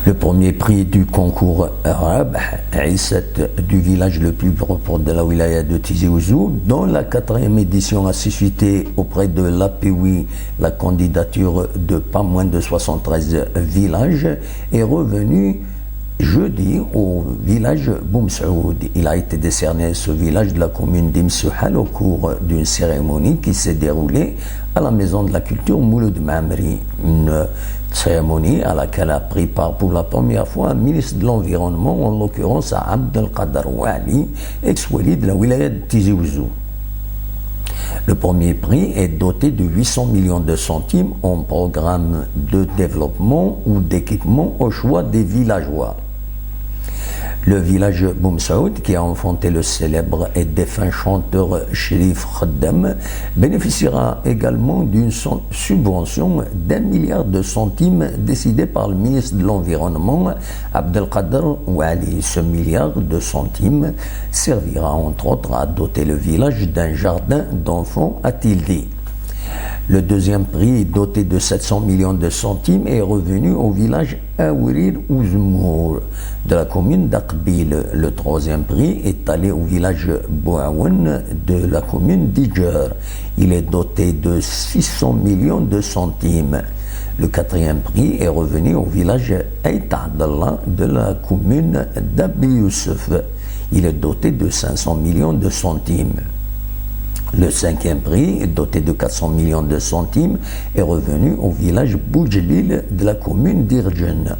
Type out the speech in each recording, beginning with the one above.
Le premier prix du concours arabe, du village le plus propre de la wilaya de Tizi Ouzou, dont la 4e édition a suscité auprès de l'APOUI la candidature de pas moins de 73 villages, est revenu jeudi au village Boumsaoud. Il a été décerné ce village de la commune d'Imsouhal au cours d'une cérémonie qui s'est déroulée à la Maison de la Culture Mouloud Mamri. Une cérémonie à laquelle a pris part pour la première fois un ministre de l'Environnement, en l'occurrence à Abdelkader Ouali, ex-wali de la wilaya de Tizi Ouzou. Le premier prix est doté de 800 millions de centimes en programme de développement ou d'équipement au choix des villageois. Le village Boumsaoud, qui a enfanté le célèbre et défunt chanteur Chérif Khaddam, bénéficiera également d'une subvention d'1 milliard de centimes décidée par le ministre de l'Environnement, Abdelkader Ouali. Ce milliard de centimes servira entre autres à doter le village d'un jardin d'enfants, a-t-il dit. Le deuxième prix, doté de 700 millions de centimes, est revenu au village Aourir Ouzmour de la commune d'Aqbil. Le troisième prix est allé au village Bouaoun de la commune d'Idjer. Il est doté de 600 millions de centimes. Le quatrième prix est revenu au village Ait Abdallah de la commune d'Abi Youssef. Il est doté de 500 millions de centimes. Le cinquième prix, doté de 400 millions de centimes, est revenu au village Boudjelil de la commune d'Irjen.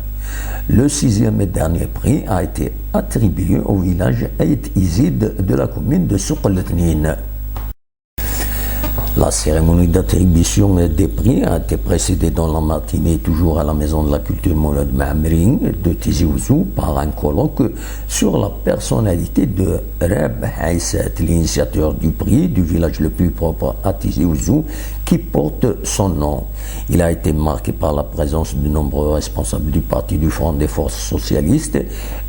Le sixième et dernier prix a été attribué au village Ait Izid de la commune de Souqletnine. La cérémonie d'attribution des prix a été précédée dans la matinée, toujours à la Maison de la Culture Mouloud Mamri de Tizi Ouzou, par un colloque sur la personnalité de Reb Haïsset, l'initiateur du prix du village le plus propre à Tizi Ouzou, qui porte son nom. Il a été marqué par la présence de nombreux responsables du parti du Front des Forces Socialistes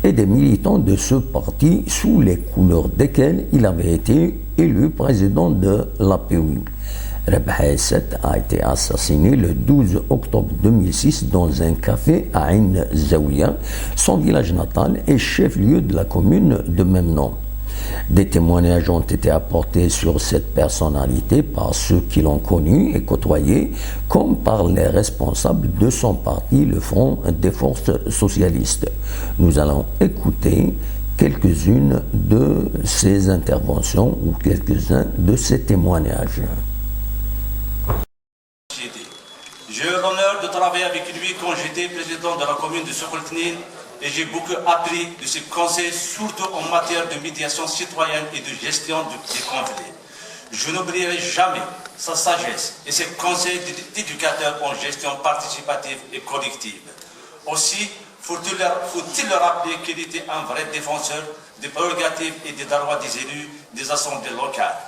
et des militants de ce parti, sous les couleurs desquels il avait été élu président de l'APOUI. Reb Haïsset a été assassiné le 12 octobre 2006 dans un café à Ain Zaouia, son village natal et chef-lieu de la commune de même nom. Des témoignages ont été apportés sur cette personnalité par ceux qui l'ont connu et côtoyé, comme par les responsables de son parti, le Front des Forces Socialistes. Nous allons écouter quelques-unes de ces interventions ou quelques-uns de ces témoignages. J'ai eu l'honneur de travailler avec lui quand j'étais président de la commune de Souqletnine et j'ai beaucoup appris de ses conseils, surtout en matière de médiation citoyenne et de gestion des conflits. Je n'oublierai jamais sa sagesse et ses conseils d'éducateur en gestion participative et collective. Aussi, faut-il le rappeler qu'il était un vrai défenseur des prérogatives et des droits des élus des assemblées locales.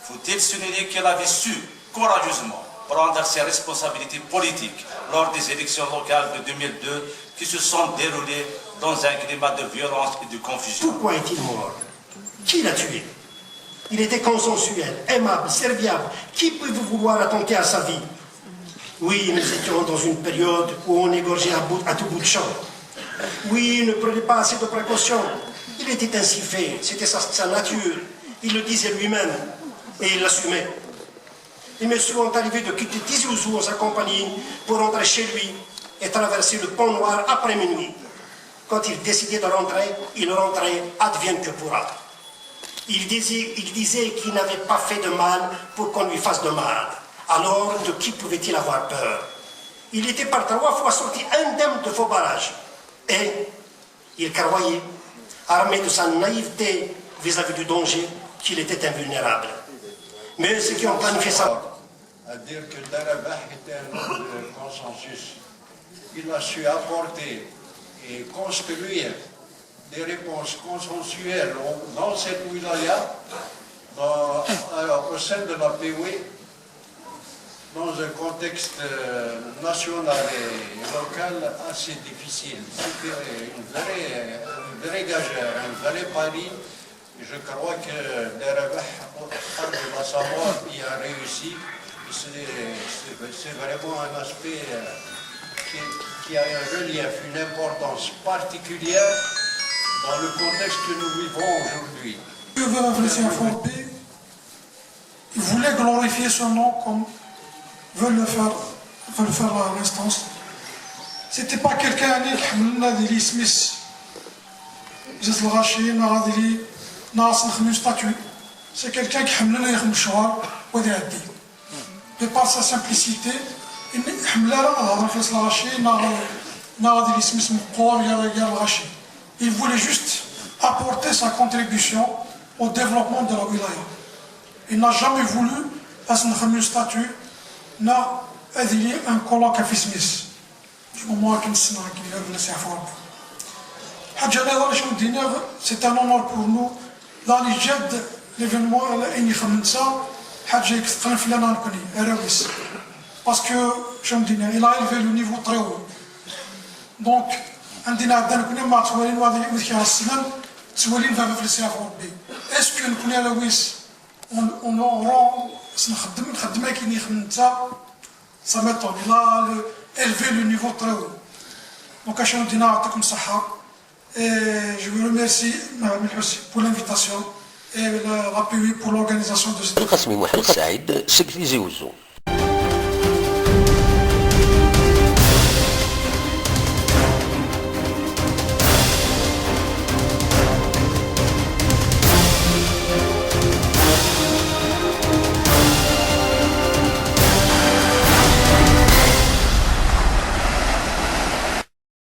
Faut-il souligner qu'il avait su courageusement prendre ses responsabilités politiques lors des élections locales de 2002 qui se sont déroulées dans un climat de violence et de confusion. Pourquoi est-il mort? Qui l'a tué? Il était consensuel, aimable, serviable. Qui peut vous vouloir attenter à sa vie? Oui, nous étions dans une période où on égorgeait à tout bout de champ. Oui, il ne prenait pas assez de précautions. Il était ainsi fait, c'était sa nature. Il le disait lui-même et il l'assumait. Les messieurs ont arrivé de quitter Tizi Ouzou en sa compagnie pour rentrer chez lui et traverser le pont noir après minuit. Quand il décidait de rentrer, il rentrait advienne que pourra. Il disait qu'il n'avait pas fait de mal pour qu'on lui fasse de mal. Alors, de qui pouvait-il avoir peur? Il était par 3 fois sorti indemne de faux barrages. Et il croyait, armé de sa naïveté vis-à-vis du danger, qu'il était invulnérable. Mais ceux qui ont planifié ça... À dire que Darabah était un homme de consensus. Il a su apporter et construire des réponses consensuelles dans cette wilaya, au sein de la POUI, dans un contexte national et local assez difficile. C'était une vraie gageure, un vrai pari. Je crois que Darabah, à sa mort, y a réussi. C'est vraiment un aspect qui qui a un relief, une importance particulière dans le contexte que nous vivons aujourd'hui. Dieu veut adresser un fort B. Il voulait glorifier son nom comme veut le faire l'instance. C'était pas quelqu'un qui حملنا ديال سميث جات الغاشي نهار ديالي ناقص نخدمو ستاتيو. C'est quelqu'un qui حملنا يخدم الشوار وهذا يعدي. De par sa simplicité, حملنا هضر في الغاشي نهار ديالي سميث مقور ديال الغاشي. Il voulait juste apporter sa contribution au développement de la wilaya. Il n'a jamais voulu أسنخدمو une statue, n'a أدلي un colloque في سميث. Du moment où c'est un honneur pour nous. Dans les jets, l'événement, parce que, il a élevé le niveau très haut. Donc, est-ce que on rend ça m'étonne, il a élevé le niveau très haut. Donc, et je vous remercie pour l'invitation et l'appui pour l'organisation de cette... القاسمي محمد سعيد سكرتير زوزو.